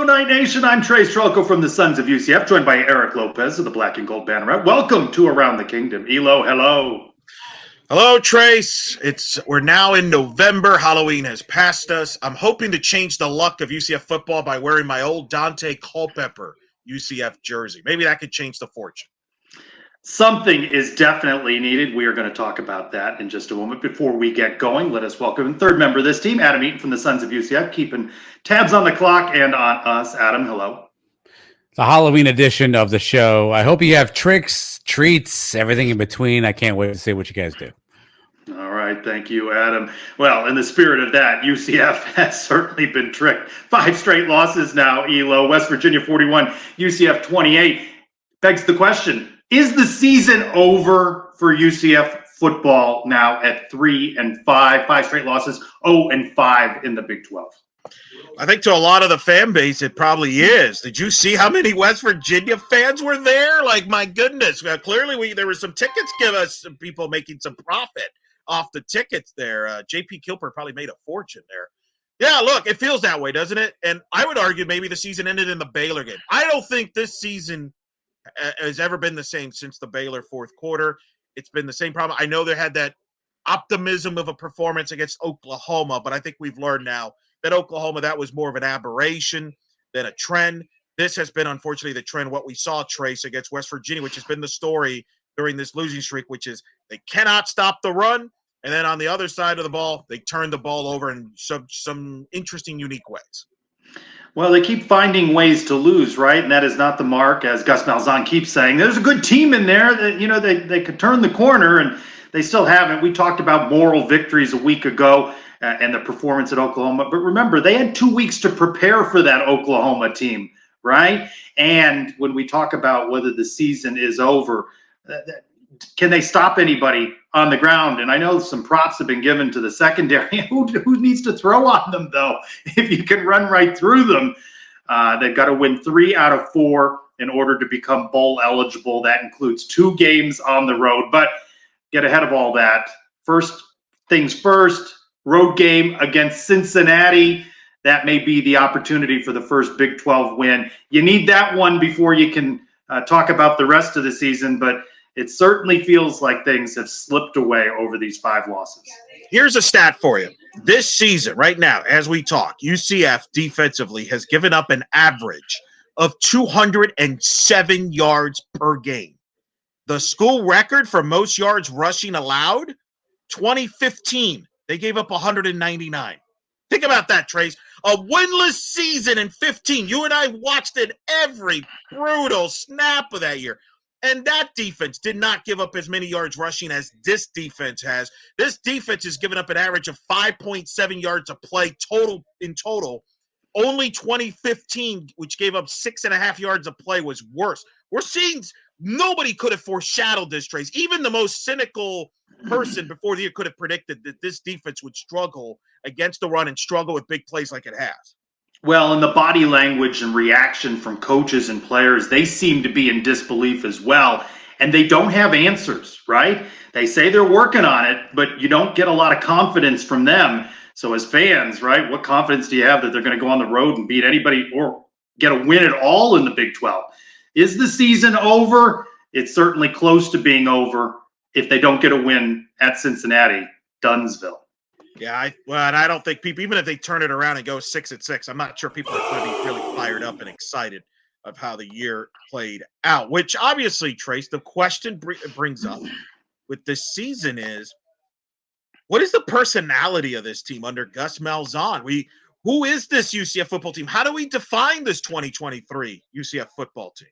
Hello, Night Nation. I'm Trylko from the Sons of UCF, joined by Eric Lopez of the Black and Gold Banneret. Welcome to Around the Kingdom. Elo, hello. Hello, Trace. We're now in November. Halloween has passed us. I'm hoping to change the luck of UCF football by wearing my old Dante Culpepper UCF jersey. Maybe that could change the fortune. Something is definitely needed. We are going to talk about that in just a moment. Before we get going, let us welcome third member of this team, Adam Eaton from the Sons of UCF, keeping tabs on the clock and on us. Adam, hello. The Halloween edition of the show. I hope you have tricks, treats, everything in between. I can't wait to see what you guys do. All right. Thank you, Adam. Well, in the spirit of that, UCF has certainly been tricked. 5 straight losses now, Elo. West Virginia 41, UCF 28. Begs the question, is the season over for UCF football now at 3-5? 5 straight losses, 0-5 in the Big 12. I think to a lot of the fan base, it probably is. Did you see how many West Virginia fans were there? Like, my goodness. Clearly, there were some tickets give us some people making some profit off the tickets there. J.P. Kilper probably made a fortune there. Yeah, look, it feels that way, doesn't it? And I would argue maybe the season ended in the Baylor game. I don't think this season has ever been the same since the Baylor fourth quarter. It's been the same problem. I know they had that optimism of a performance against Oklahoma, but I think we've learned now that Oklahoma, that was more of an aberration than a trend. This has been, unfortunately, the trend, what we saw, Trace, against West Virginia, which has been the story during this losing streak, which is they cannot stop the run, and then on the other side of the ball, they turn the ball over in some interesting, unique ways. Well, they keep finding ways to lose, right? And that is not the mark, as Gus Malzahn keeps saying. There's a good team in there that, they could turn the corner, and they still haven't. We talked about moral victories a week ago and the performance at Oklahoma. But remember, they had 2 weeks to prepare for that Oklahoma team, right? And when we talk about whether the season is over, can they stop anybody on the ground? And I know some props have been given to the secondary. Who needs to throw on them, though? If you can run right through them, they've got to win 3 out of 4 in order to become bowl eligible. That includes 2 games on the road. But get ahead of all that. First things first, road game against Cincinnati. That may be the opportunity for the first Big 12 win. You need that one before you can talk about the rest of the season, but it certainly feels like things have slipped away over these 5 losses. Here's a stat for you. This season, right now, as we talk, UCF defensively has given up an average of 207 yards per game. The school record for most yards rushing allowed, 2015. They gave up 199. Think about that, Trace. A winless season in 15. You and I watched it every brutal snap of that year. And that defense did not give up as many yards rushing as this defense has. This defense has given up an average of 5.7 yards a play in total. Only 2015, which gave up 6.5 yards a play, was worse. We're seeing nobody could have foreshadowed this, Trace. Even the most cynical person before the year could have predicted that this defense would struggle against the run and struggle with big plays like it has. Well, and the body language and reaction from coaches and players, they seem to be in disbelief as well. And they don't have answers, right? They say they're working on it, but you don't get a lot of confidence from them. So as fans, right, what confidence do you have that they're going to go on the road and beat anybody or get a win at all in the Big 12? Is the season over? It's certainly close to being over if they don't get a win at Cincinnati, Dunsville. Yeah, and I don't think people, even if they turn it around and go 6-6, I'm not sure people are going to be really fired up and excited of how the year played out, which obviously, Trace, the question brings up with this season is, what is the personality of this team under Gus Malzahn? Who is this UCF football team? How do we define this 2023 UCF football team?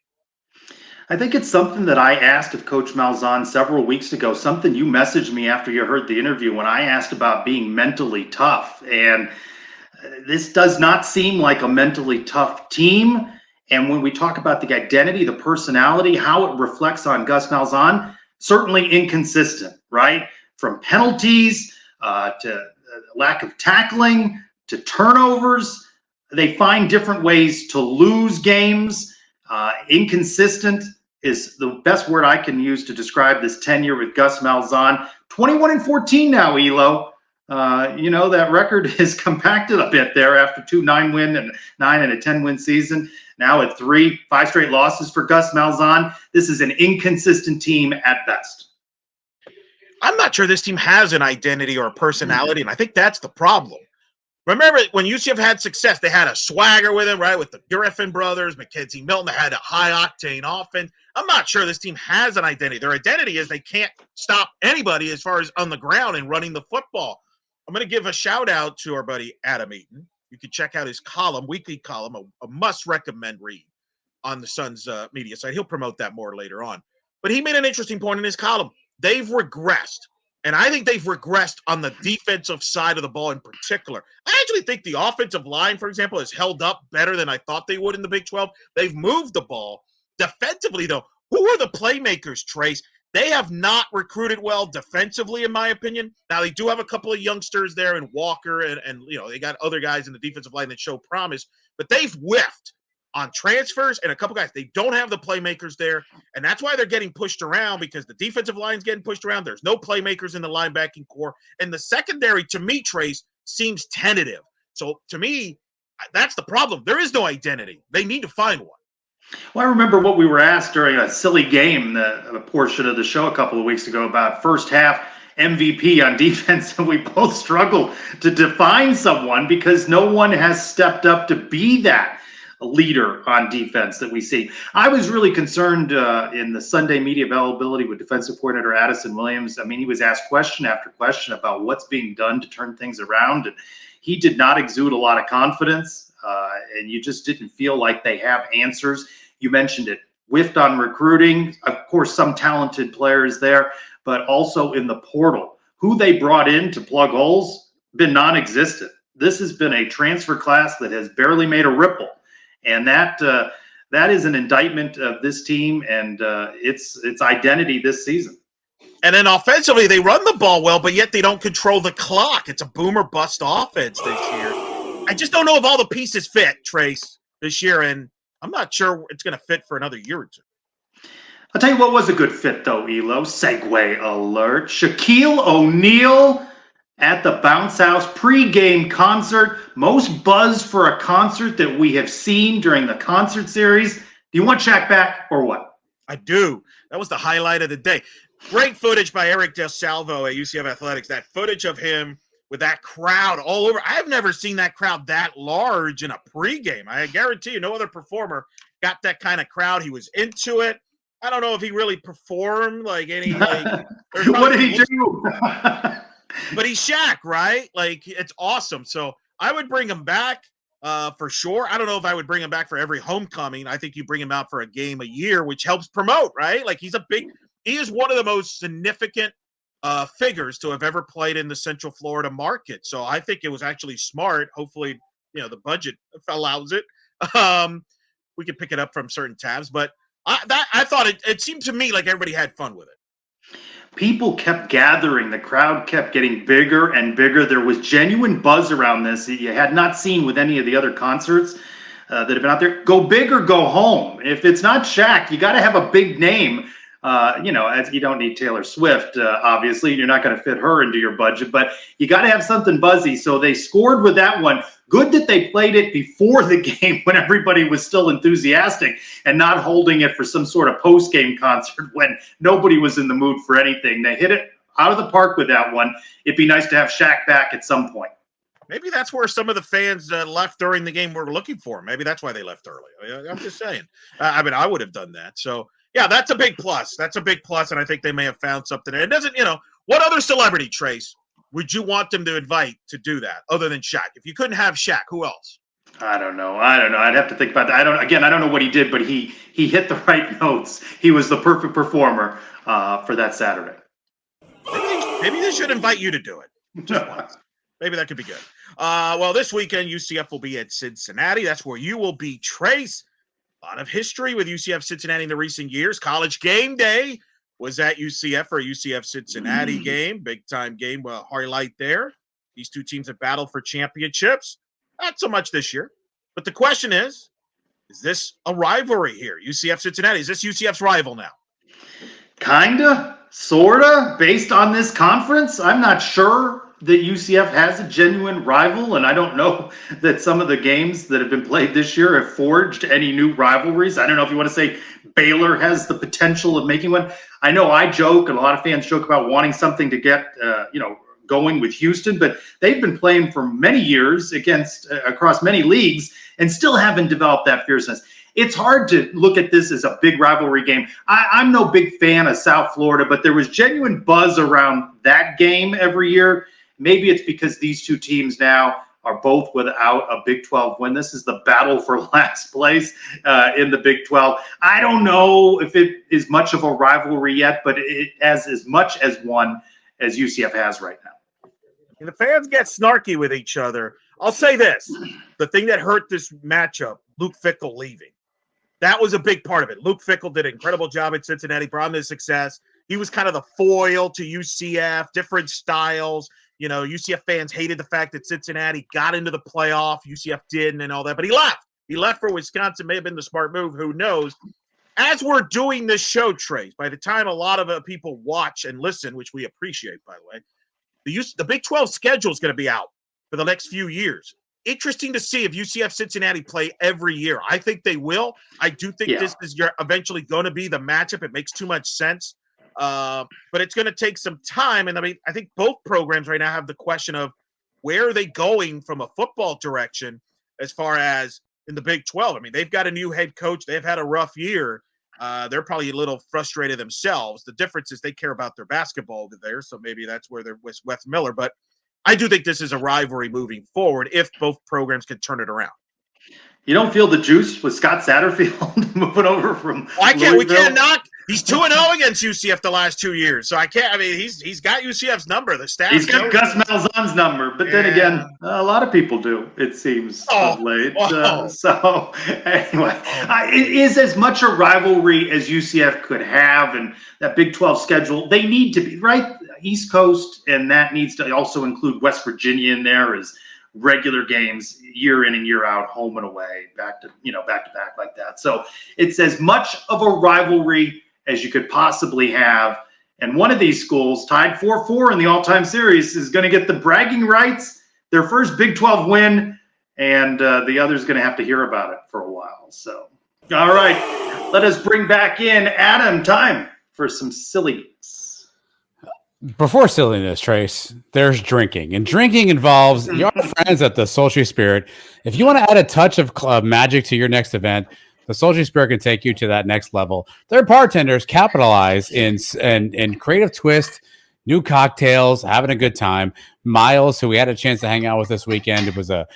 I think it's something that I asked of Coach Malzahn several weeks ago, something you messaged me after you heard the interview when I asked about being mentally tough. And this does not seem like a mentally tough team. And when we talk about the identity, the personality, how it reflects on Gus Malzahn, certainly inconsistent, right? From penalties to lack of tackling to turnovers. They find different ways to lose games. Inconsistent is the best word I can use to describe this tenure with Gus Malzahn. 21-14 now, Elo. that record is compacted a bit there after 2 9-win and 9 and a 10-win season. Now at 5 straight losses for Gus Malzahn. This is an inconsistent team at best. I'm not sure this team has an identity or a personality, and I think that's the problem. Remember when UCF had success, they had a swagger with them, right? With the Griffin brothers, McKenzie Milton, they had a high-octane offense. I'm not sure this team has an identity. Their identity is they can't stop anybody as far as on the ground and running the football. I'm going to give a shout-out to our buddy Adam Eaton. You can check out his column, weekly column, a must-recommend read on the Sun's media site. He'll promote that more later on. But he made an interesting point in his column. They've regressed. And I think they've regressed on the defensive side of the ball in particular. I actually think the offensive line, for example, has held up better than I thought they would in the Big 12. They've moved the ball. Defensively, though, who are the playmakers, Trace? They have not recruited well defensively, in my opinion. Now, they do have a couple of youngsters there in Walker, and they got other guys in the defensive line that show promise. But they've whiffed on transfers and a couple guys. They don't have the playmakers there, and that's why they're getting pushed around, because the defensive line's getting pushed around. There's no playmakers in the linebacking core, and the secondary, to me, Trace, seems tentative. So to me, that's the problem. There is no identity. They need to find one. Well, I remember what we were asked during a silly game, a portion of the show a couple of weeks ago, about first half MVP on defense, and we both struggled to define someone because no one has stepped up to be that leader on defense that we see. I was really concerned in the Sunday media availability with defensive coordinator Addison Williams. I mean, he was asked question after question about what's being done to turn things around, and he did not exude a lot of confidence, and you just didn't feel like they have answers. You mentioned it, whiffed on recruiting. Of course, some talented players there, but also in the portal. Who they brought in to plug holes, been non-existent. This has been a transfer class that has barely made a ripple. And that is an indictment of this team and its identity this season. And then offensively, they run the ball well, but yet they don't control the clock. It's a boom or bust offense this year. I just don't know if all the pieces fit, Trace, this year, and I'm not sure it's going to fit for another year or two. I'll tell you what was a good fit, though, Elo. Segue alert. Shaquille O'Neal at the Bounce House pregame concert. Most buzz for a concert that we have seen during the concert series. Do you want Shaq back or what? I do. That was the highlight of the day. Great footage by Eric DeSalvo at UCF Athletics. That footage of him with that crowd all over. I've never seen that crowd that large in a pregame. I guarantee you no other performer got that kind of crowd. He was into it. I don't know if he really performed like any. What did he do? But he's Shaq, right? Like, it's awesome. So I would bring him back for sure. I don't know if I would bring him back for every homecoming. I think you bring him out for a game a year, which helps promote, right? Like, he is one of the most significant figures to have ever played in the Central Florida market. So I think it was actually smart. Hopefully, the budget allows it. We can pick it up from certain tabs, but I thought it seemed to me like everybody had fun with it. People kept gathering. The crowd kept getting bigger and bigger. There was genuine buzz around this that you had not seen with any of the other concerts that have been out there. Go big or go home. If it's not Shaq, you got to have a big name. As you don't need Taylor Swift, obviously. You're not going to fit her into your budget, but you got to have something buzzy. So they scored with that one. Good that they played it before the game when everybody was still enthusiastic and not holding it for some sort of post-game concert when nobody was in the mood for anything. They hit it out of the park with that one. It'd be nice to have Shaq back at some point. Maybe that's where some of the fans left during the game were looking for him. Maybe that's why they left early. I'm just saying. I would have done that. So, yeah, that's a big plus. That's a big plus, and I think they may have found something. It doesn't, what other celebrity, Trace, would you want them to invite to do that other than Shaq? If you couldn't have Shaq, who else? I don't know. I'd have to think about that. I don't know what he did, but he hit the right notes. He was the perfect performer for that Saturday. Maybe they should invite you to do it. Just once. Maybe that could be good. Well, this weekend, UCF will be at Cincinnati. That's where you will be, Trace. A lot of history with UCF Cincinnati in the recent years. College game day was at UCF for a UCF Cincinnati game. Big-time game, highlight there. These two teams have battled for championships. Not so much this year. But the question is this a rivalry here? UCF Cincinnati, is this UCF's rival now? Kinda, sorta, based on this conference. I'm not sure. that UCF has a genuine rival, and I don't know that some of the games that have been played this year have forged any new rivalries. I don't know if you want to say Baylor has the potential of making one. I know I joke, and a lot of fans joke about wanting something to get, going with Houston, but they've been playing for many years across many leagues and still haven't developed that fierceness. It's hard to look at this as a big rivalry game. I'm no big fan of South Florida, but there was genuine buzz around that game every year. Maybe it's because these two teams now are both without a Big 12 win. This is the battle for last place in the Big 12. I don't know if it is much of a rivalry yet, but it has as much as one as UCF has right now. And the fans get snarky with each other. I'll say this. The thing that hurt this matchup, Luke Fickell leaving. That was a big part of it. Luke Fickell did an incredible job at Cincinnati, brought him to success. He was kind of the foil to UCF, different styles. UCF fans hated the fact that Cincinnati got into the playoff. UCF didn't and all that, but he left. He left for Wisconsin. May have been the smart move. Who knows? As we're doing this show, Trace, by the time a lot of people watch and listen, which we appreciate, by the way, the Big 12 schedule is going to be out for the next few years. Interesting to see if UCF Cincinnati play every year. I think they will. I do think this is eventually going to be the matchup. It makes too much sense. But it's going to take some time. And I think both programs right now have the question of where are they going from a football direction as far as in the Big 12. They've got a new head coach. They've had a rough year. They're probably a little frustrated themselves. The difference is they care about their basketball over there. So maybe that's where they're with Wes Miller. But I do think this is a rivalry moving forward if both programs can turn it around. You don't feel the juice with Scott Satterfield moving over from we can't knock. He's 2-0 against UCF the last 2 years. So I can't. He's got UCF's number. The staff. He's got Gus Malzahn's number. But then again, a lot of people do, it seems, of late. So anyway, it is as much a rivalry as UCF could have. And that Big 12 schedule, they need to be, right? East Coast, and that needs to also include West Virginia in there as regular games year in and year out, home and away, back to back like that. So it's as much of a rivalry as you could possibly have. And one of these schools, tied 4-4 in the all-time series, is going to get the bragging rights, their first Big 12 win, and the other's going to have to hear about it for a while. So, all right, let us bring back in Adam. Time for some silliness. Before silliness, Trace, there's drinking. And drinking involves your friends at the Sultry Spirit. If you want to add a touch of magic to your next event, the Sultry Spirit can take you to that next level. Their bartenders capitalize in creative twist, new cocktails, having a good time. Miles, who we had a chance to hang out with this weekend, it was a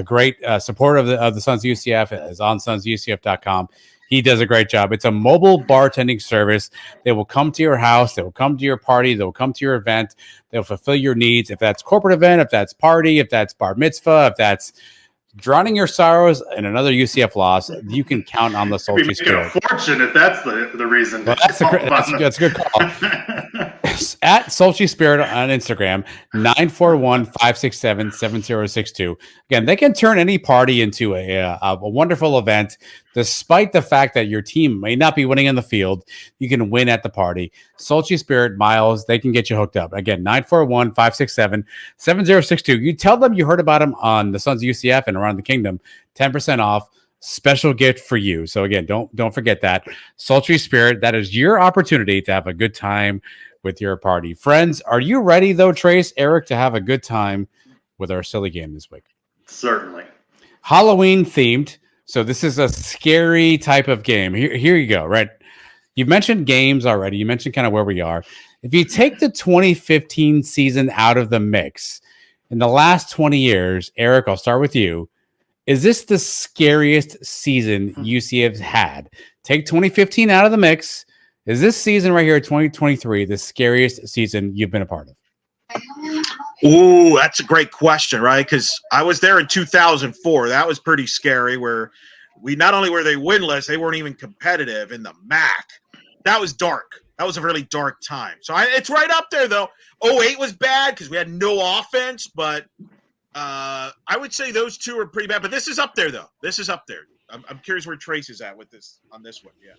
great supporter of the Sons of UCF, is on sonsucf.com. He does a great job. It's a mobile bartending service. They will come to your house. They will come to your party. They will come to your event. They'll fulfill your needs. If that's corporate event, if that's party, if that's bar mitzvah, if that's drowning your sorrows in another UCF loss, you can count on the Sultry Spirit. A fortune if that's the reason. Well, that's a good call. At Sultry Spirit on Instagram, 941-567-7062. Again, they can turn any party into a wonderful event, despite the fact that your team may not be winning in the field. You can win at the party. Sultry Spirit, Miles, they can get you hooked up. Again, 941-567-7062. You tell them you heard about them on the Sons of UCF and around the kingdom, 10% off. Special gift for you. So again, don't forget that. Sultry Spirit, that is your opportunity to have a good time with your party. Friends, are you ready though, Trace, Eric, to have a good time with our silly game this week? Certainly. Halloween themed. So this is a scary type of game. Here you go, right? You mentioned games already. You mentioned kind of where we are. If you take the 2015 season out of the mix, in the last 20 years, Eric, I'll start with you. Is this the scariest season UCF's had? Take 2015 out of the mix. Is this season right here, 2023, the scariest season you've been a part of? Ooh, that's a great question, right? Because I was there in 2004. That was pretty scary, where we not only were they winless, they weren't even competitive in the MAC. That was dark. That was a really dark time. So it's right up there, though. 08 was bad because we had no offense, but I would say those two are pretty bad. But this is up there, though. This is up there. I'm curious where Trace is at with this on this one. Yeah.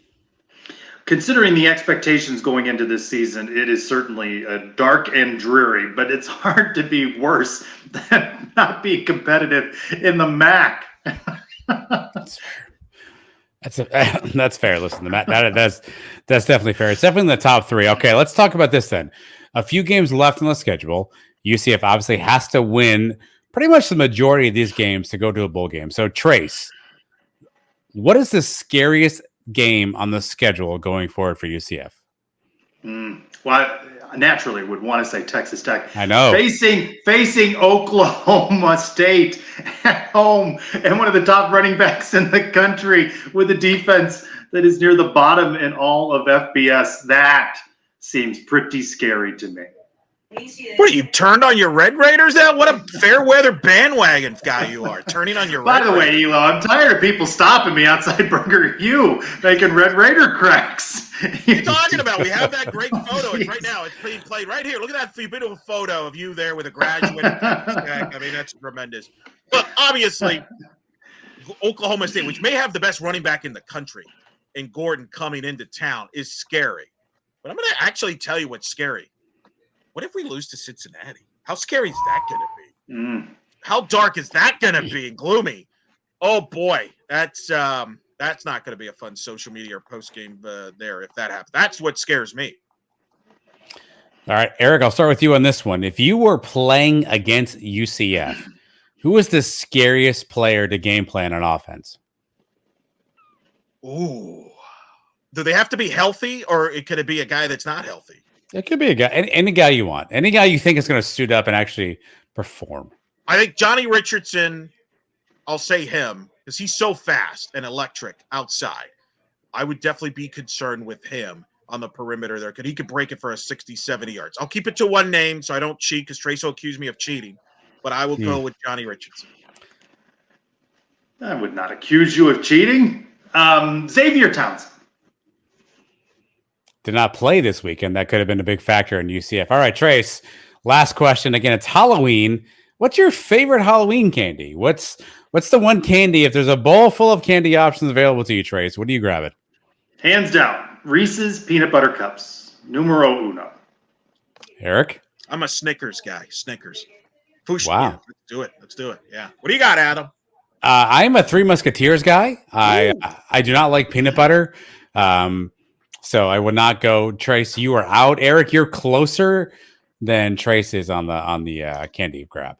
Considering the expectations going into this season, it is certainly dark and dreary, but it's hard to be worse than not being competitive in the MAC. That's fair. That's fair. Listen, that's definitely fair. It's definitely in the top three. Okay, let's talk about this then. A few games left on the schedule. UCF obviously has to win pretty much the majority of these games to go to a bowl game. So, Trace, what is the scariest game on the schedule going forward for UCF? Well, I naturally would want to say Texas Tech. I know. Facing Oklahoma State at home and one of the top running backs in the country with a defense that is near the bottom in all of FBS. That seems pretty scary to me. What, you turned on your Red Raiders now? What a fair weather bandwagon guy you are, turning on your By Red the way, Raiders. Elo, I'm tired of people stopping me outside Burger U making Red Raider cracks. What are you talking about? We have that great photo. It's right now. It's being played right here. Look at that beautiful photo of you there with a graduate. I mean, that's tremendous. Look, obviously, Oklahoma State, which may have the best running back in the country, and Gordon coming into town is scary. But I'm going to actually tell you what's scary. What if we lose to Cincinnati? How scary is that going to be? How dark is that going to be? Gloomy. Oh boy, that's not going to be a fun social media or post game there if that happens. That's what scares me. All right, Eric, I'll start with you on this one. If you were playing against UCF, who was the scariest player to game plan on offense? Ooh. Do they have to be healthy, or could it be a guy that's not healthy? It could be a guy, any guy you want, any guy you think is going to suit up and actually perform. I think Johnny Richardson, I'll say him, because he's so fast and electric outside. I would definitely be concerned with him on the perimeter there, because he could break it for a 60, 70 yards. I'll keep it to one name so I don't cheat, because Trace will accuse me of cheating, but I will go with Johnny Richardson. I would not accuse you of cheating. Xavier Townsend. Did not play this weekend. That could have been a big factor in UCF. All right, Trace, last question. Again, it's Halloween. What's your favorite Halloween candy? What's the one candy? If there's a bowl full of candy options available to you, Trace, what do you grab it? Hands down, Reese's Peanut Butter Cups. Numero uno. Eric? I'm a Snickers guy. Snickers. Push. Wow. Yeah, let's do it. Yeah. What do you got, Adam? I'm a Three Musketeers guy. I do not like peanut butter. So I would not go. Trace, you are out. Eric, you're closer than Trace is on the candy grab.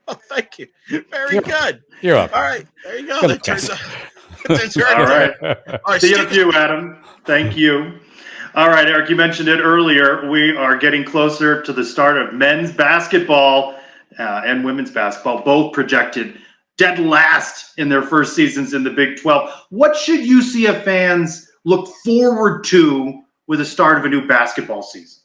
Oh, thank you. Very good. You're welcome. All right. There you go. Good That turns luck, out. That's right. All right. All right. See you, Adam. Thank you. All right, Eric, you mentioned it earlier. We are getting closer to the start of men's basketball and women's basketball, both projected dead last in their first seasons in the Big 12. What should UCF fans look forward to with the start of a new basketball season?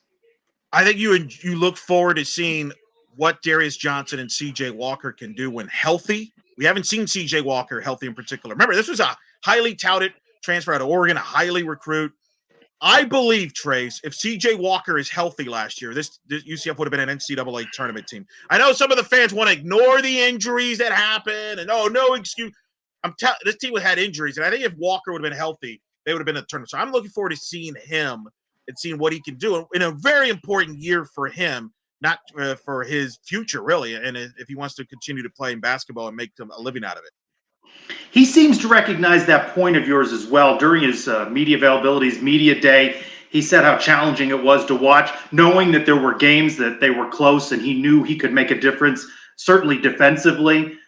I think you look forward to seeing what Darius Johnson and C.J. Walker can do when healthy. We haven't seen C.J. Walker healthy in particular. Remember, this was a highly touted transfer out of Oregon, a highly recruit. I believe, Trace, if C.J. Walker is healthy last year, this UCF would have been an NCAA tournament team. I know some of the fans want to ignore the injuries that happened and, no excuse. This team had injuries, and I think if Walker would have been healthy, they would have been in the tournament. So I'm looking forward to seeing him and seeing what he can do in a very important year for him, not for his future, really, and if he wants to continue to play in basketball and make a living out of it. He seems to recognize that point of yours as well. During his media availabilities, media day, he said how challenging it was to watch, knowing that there were games that they were close and he knew he could make a difference, certainly defensively.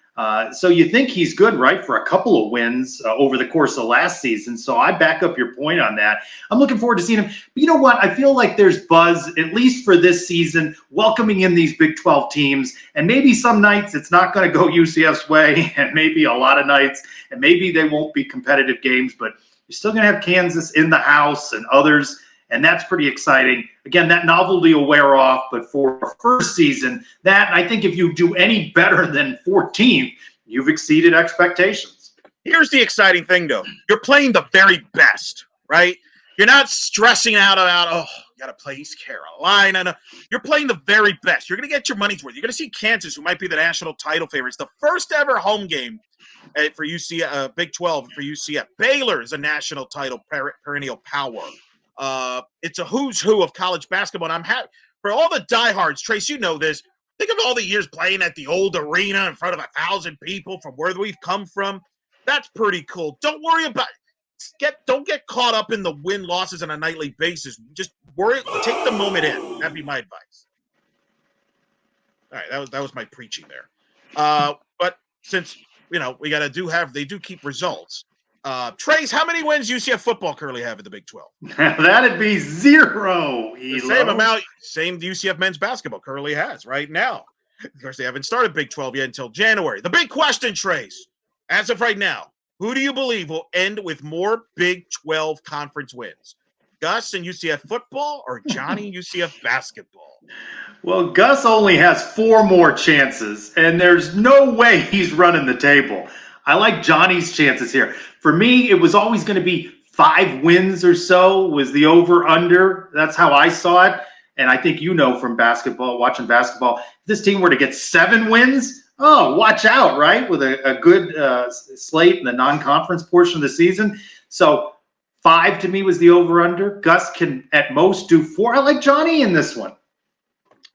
So you think he's good, right, for a couple of wins over the course of last season. So I back up your point on that. I'm looking forward to seeing him. But you know what? I feel like there's buzz, at least for this season, welcoming in these Big 12 teams. And maybe some nights it's not going to go UCF's way, and maybe a lot of nights, and maybe they won't be competitive games. But you're still going to have Kansas in the house and others. And that's pretty exciting. Again, that novelty will wear off, but for a first season, I think if you do any better than 14th, you've exceeded expectations. Here's the exciting thing, though. You're playing the very best, right? You're not stressing out about, got to play East Carolina. No, you're playing the very best. You're going to get your money's worth. You're going to see Kansas, who might be the national title favorites. The first ever home game for UCF, Big 12 for UCF. Baylor is a national title perennial power. It's a who's who of college basketball. And I'm happy for all the diehards. Trace, you know this. Think of all the years playing at the old arena in front of 1,000 people from where we've come from. That's pretty cool. Don't worry about don't get caught up in the win losses on a nightly basis. Just take the moment in. That'd be my advice. All right, that was my preaching there. But since we got to they do keep results. Trace, how many wins UCF football currently have in the Big 12? That'd be 0. The same amount, same UCF men's basketball currently has right now. Of course, they haven't started Big 12 yet until January. The big question, Trace, as of right now, who do you believe will end with more Big 12 conference wins? Gus and UCF football or Johnny UCF basketball? Well, Gus only has 4 more chances, and there's no way he's running the table. I like Johnny's chances here. For me, it was always going to be 5 wins or so was the over-under. That's how I saw it. And I think from basketball, watching basketball, if this team were to get 7 wins, watch out, right? With a good slate in the non-conference portion of the season. So 5 to me was the over-under. Gus can at most do 4. I like Johnny in this one.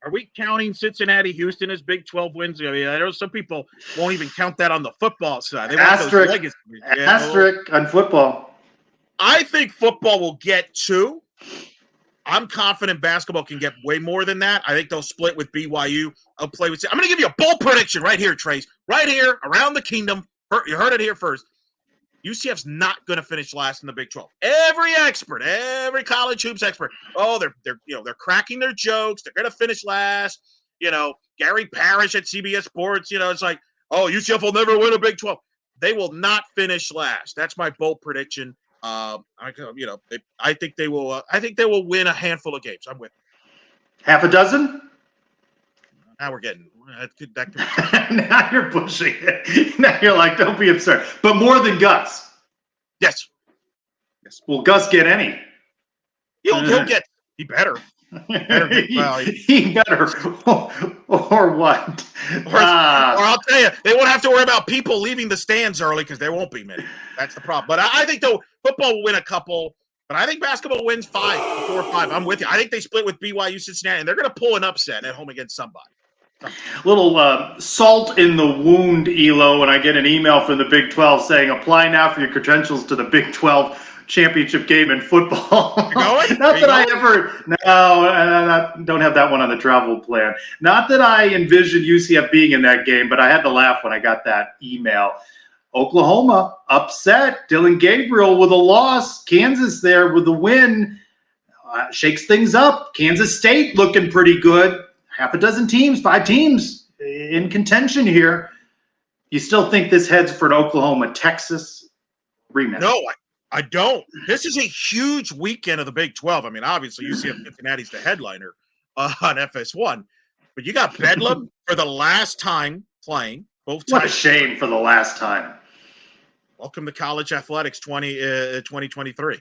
Are we counting Cincinnati, Houston as Big 12 wins? I mean, I know some people won't even count that on the football side. They Asterisk on football. I think football will get 2. I'm confident basketball can get way more than that. I think they'll split with BYU. I'm going to give you a bold prediction right here, Trace. Right here, around the kingdom. You heard it here first. UCF's not going to finish last in the Big 12. Every college hoops expert, they're cracking their jokes. They're going to finish last. Gary Parrish at CBS Sports, it's like, UCF will never win a Big 12. They will not finish last. That's my bold prediction. I think they will. I think they will win a handful of games. I'm with you. Half a dozen? Now we're getting that could now you're pushing it. Now you're like, don't be absurd. But more than Gus. Yes. Will Gus get any? He'll get. He better. He better. Or what? Or I'll tell you, they won't have to worry about people leaving the stands early because there won't be many. That's the problem. But I think football will win a couple. But I think basketball wins 4 or 5. I'm with you. I think they split with BYU, Cincinnati, and they're going to pull an upset at home against somebody. Little salt in the wound, Elo, when I get an email from the Big 12 saying, apply now for your credentials to the Big 12 championship game in football. Not that I don't have that one on the travel plan. Not that I envisioned UCF being in that game, but I had to laugh when I got that email. Oklahoma upset. Dylan Gabriel with a loss. Kansas there with the win. Shakes things up. Kansas State looking pretty good. 5 teams in contention here. You still think this heads for an Oklahoma-Texas rematch? No, I don't. This is a huge weekend of the Big 12. I mean, obviously, UCF Cincinnati's the headliner on FS1. But you got Bedlam for the last time playing. Both times. What a shame for the last time. Welcome to College Athletics 2023.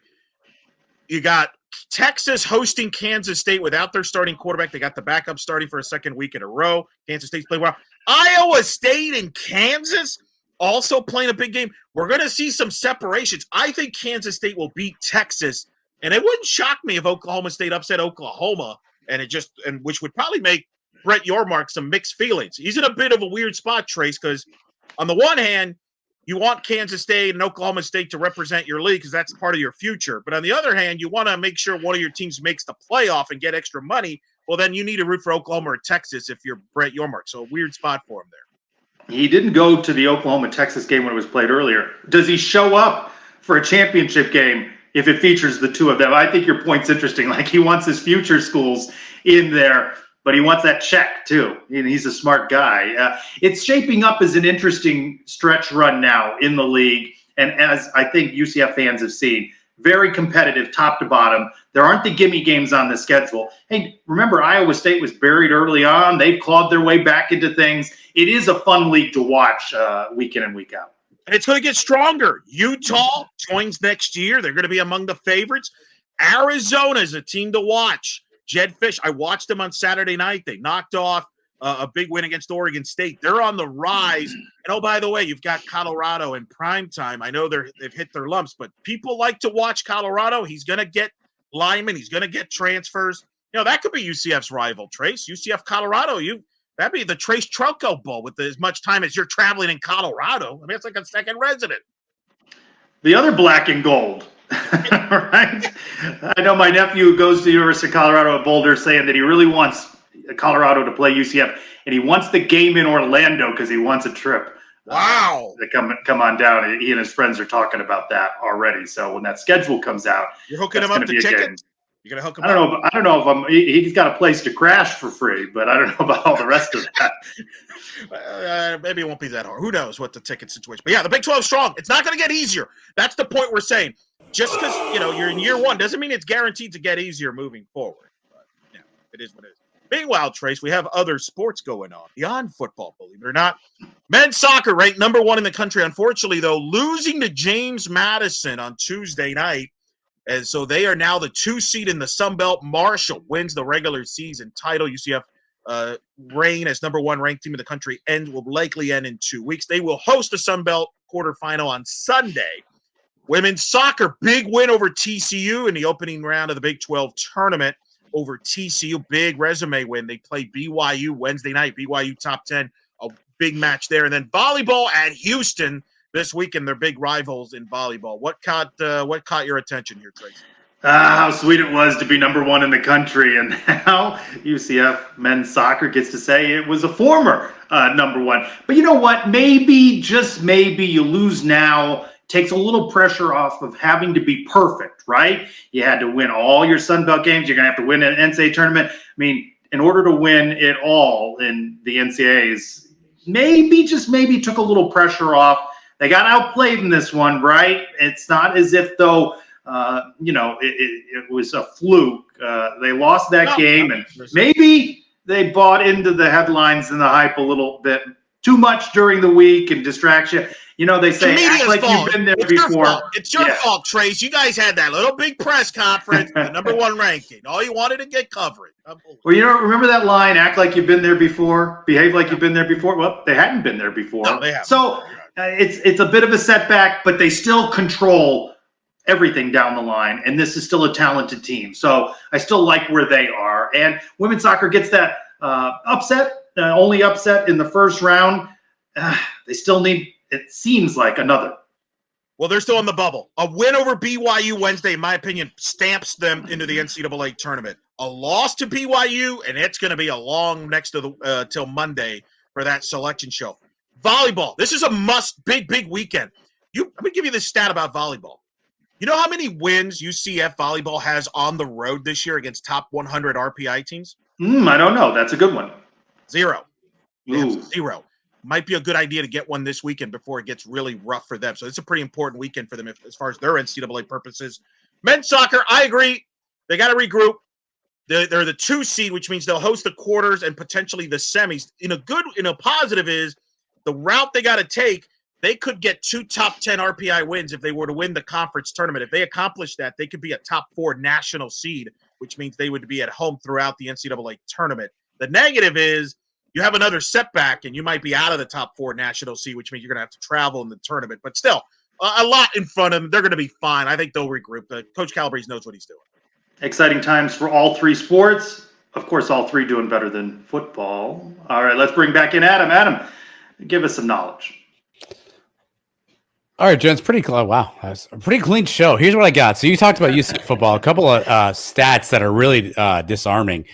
You got Texas hosting Kansas State without their starting quarterback. They got the backup starting for a second week in a row. Kansas State's playing well. Iowa State and Kansas also playing a big game. We're going to see some separations. I think Kansas State will beat Texas, and it wouldn't shock me if Oklahoma State upset Oklahoma, which would probably make Brett Yormark some mixed feelings. He's in a bit of a weird spot, Trace, because on the one hand, you want Kansas State and Oklahoma State to represent your league because that's part of your future. But on the other hand, you want to make sure one of your teams makes the playoff and get extra money. Well, then you need to root for Oklahoma or Texas if you're Brett Yormark. So a weird spot for him there. He didn't go to the Oklahoma-Texas game when it was played earlier. Does he show up for a championship game if it features the two of them? I think your point's interesting. Like, he wants his future schools in there, but he wants that check too. He's a smart guy. It's shaping up as an interesting stretch run now in the league. And as I think UCF fans have seen, very competitive top to bottom. There aren't the gimme games on the schedule. Hey, remember Iowa State was buried early on. They've clawed their way back into things. It is a fun league to watch week in and week out. And it's going to get stronger. Utah joins next year. They're going to be among the favorites. Arizona is a team to watch. Jed Fish, I watched them on Saturday night. They knocked off a big win against Oregon State. They're on the rise. And oh, by the way, you've got Colorado in prime time. I know they've hit their lumps, but people like to watch Colorado. He's going to get linemen. He's going to get transfers. That could be UCF's rival, Trace. UCF Colorado. That'd be the Trace Trylko Bowl with as much time as you're traveling in Colorado. I mean, it's like a second resident. The other black and gold. Right? I know my nephew goes to the University of Colorado at Boulder saying that he really wants Colorado to play UCF, and he wants the game in Orlando because he wants a trip. Wow. To come on down. He and his friends are talking about that already. So when that schedule comes out, you're hooking him up to tickets. You're gonna hook him I don't know if he's got a place to crash for free, but I don't know about all the rest of that. Maybe it won't be that hard. Who knows what the ticket situation? But yeah, the Big 12 is strong. It's not going to get easier. That's the point we're saying. Just because you're in year one doesn't mean it's guaranteed to get easier moving forward. But yeah, it is what it is. Meanwhile, Trace, we have other sports going on beyond football, believe it or not. Men's soccer ranked number 1 in the country. Unfortunately, though, losing to James Madison on Tuesday night. And so they are now the 2 seed in the Sun Belt. Marshall wins the regular season title. UCF reign as number 1 ranked team in the country will likely end in 2 weeks. They will host the Sun Belt quarterfinal on Sunday. Women's soccer, big win over TCU in the opening round of the Big 12 tournament over TCU. Big resume win. They play BYU Wednesday night. BYU top 10, a big match there. And then volleyball at Houston this weekend. They're big rivals in volleyball. What caught your attention here, Tracy? How sweet it was to be number 1 in the country, and now UCF men's soccer gets to say it was a former number 1. But you know what? Maybe, just maybe, you lose now. Takes a little pressure off of having to be perfect, right? You had to win all your Sun Belt games. You're going to have to win an NCAA tournament. I mean, in order to win it all in the NCAAs, maybe, just maybe, took a little pressure off. They got outplayed in this one, right? It's not as if, though, it was a fluke. They lost that game, and maybe they bought into the headlines and the hype a little bit too much during the week and distraction. They say, act like you've been there before. It's your fault, Trace. You guys had that little big press conference, the number 1 ranking. All you wanted to get coverage. Well, remember that line, act like you've been there before, behave like you've been there before? Well, they hadn't been there before. No, they haven't. So it's a bit of a setback, but they still control everything down the line, and this is still a talented team. So I still like where they are. And women's soccer gets that only upset in the first round. They still need, it seems like, another. Well, they're still in the bubble. A win over BYU Wednesday, in my opinion, stamps them into the NCAA tournament. A loss to BYU, and it's going to be a long next to the till Monday for that selection show. Volleyball. This is a big weekend. Let me give you this stat about volleyball. You know how many wins UCF volleyball has on the road this year against top 100 RPI teams? I don't know. That's a good one. 0. Ooh. 0. Might be a good idea to get one this weekend before it gets really rough for them. So it's a pretty important weekend for them as far as their NCAA purposes. Men's soccer, I agree. They got to regroup. They're the 2 seed, which means they'll host the quarters and potentially the semis. In a positive is the route they got to take. They could get 2 top 10 RPI wins if they were to win the conference tournament. If they accomplish that, they could be a top 4 national seed, which means they would be at home throughout the NCAA tournament. The negative is you have another setback and you might be out of the top 4 national seed, which means you're going to have to travel in the tournament. But still, a lot in front of them. They're going to be fine. I think they'll regroup. Coach Calabrese knows what he's doing. Exciting times for all 3 sports. Of course, all 3 doing better than football. All right, let's bring back in Adam. Adam, give us some knowledge. All right, gents, wow, that's a pretty clean show. Here's what I got. So you talked about UCF football, a couple of stats that are really disarming.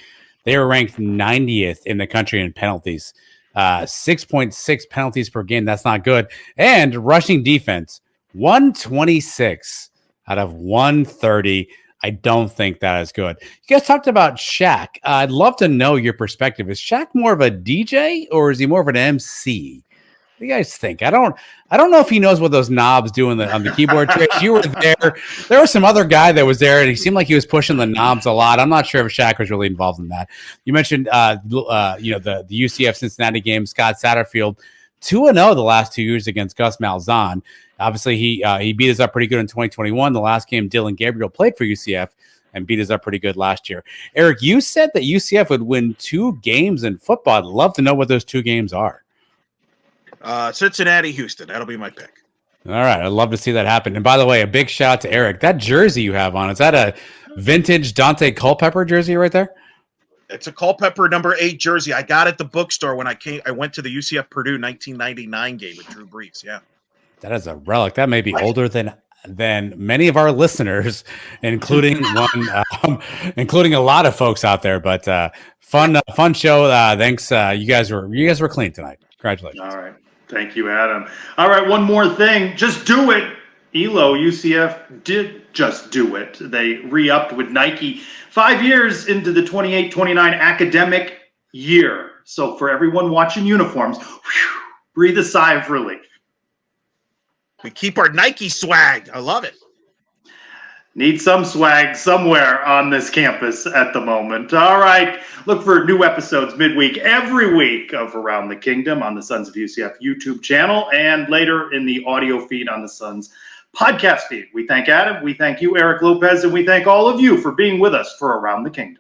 They were ranked 90th in the country in penalties, 6.6 penalties per game. That's not good. And rushing defense, 126 out of 130. I don't think that is good. You guys talked about Shaq. I'd love to know your perspective. Is Shaq more of a DJ or is he more of an MC? What do you guys think? I don't know if he knows what those knobs do on the keyboard. Trace, you were there. There was some other guy that was there, and he seemed like he was pushing the knobs a lot. I'm not sure if Shaq was really involved in that. You mentioned the UCF Cincinnati game. Scott Satterfield, 2-0 the last 2 years against Gus Malzahn. Obviously, he beat us up pretty good in 2021. The last game, Dylan Gabriel played for UCF. and beat us up pretty good last year. Eric, you said that UCF would win 2 games in football. I'd love to know what those 2 games are. Cincinnati, Houston. That'll be my pick. All right. I'd love to see that happen. And by the way, a big shout out to Eric. That jersey you have on, is that a vintage Dante Culpepper jersey right there? It's a Culpepper number 8 jersey. I got it at the bookstore when I went to the UCF Purdue 1999 game with Drew Brees. Yeah. That is a relic. That may be older than many of our listeners, including including a lot of folks out there. But fun show. Thanks. You guys were clean tonight. Congratulations. All right. Thank you, Adam. All right, one more thing. Just do it. ELO, UCF did just do it. They re-upped with Nike 5 years into the 28-29 academic year. So for everyone watching uniforms, breathe a sigh of relief. We keep our Nike swag. I love it. Need some swag somewhere on this campus at the moment. All right. Look for new episodes midweek every week of Around the Kingdom on the Sons of UCF YouTube channel and later in the audio feed on the Sons podcast feed. We thank Adam. We thank you, Eric Lopez, and we thank all of you for being with us for Around the Kingdom.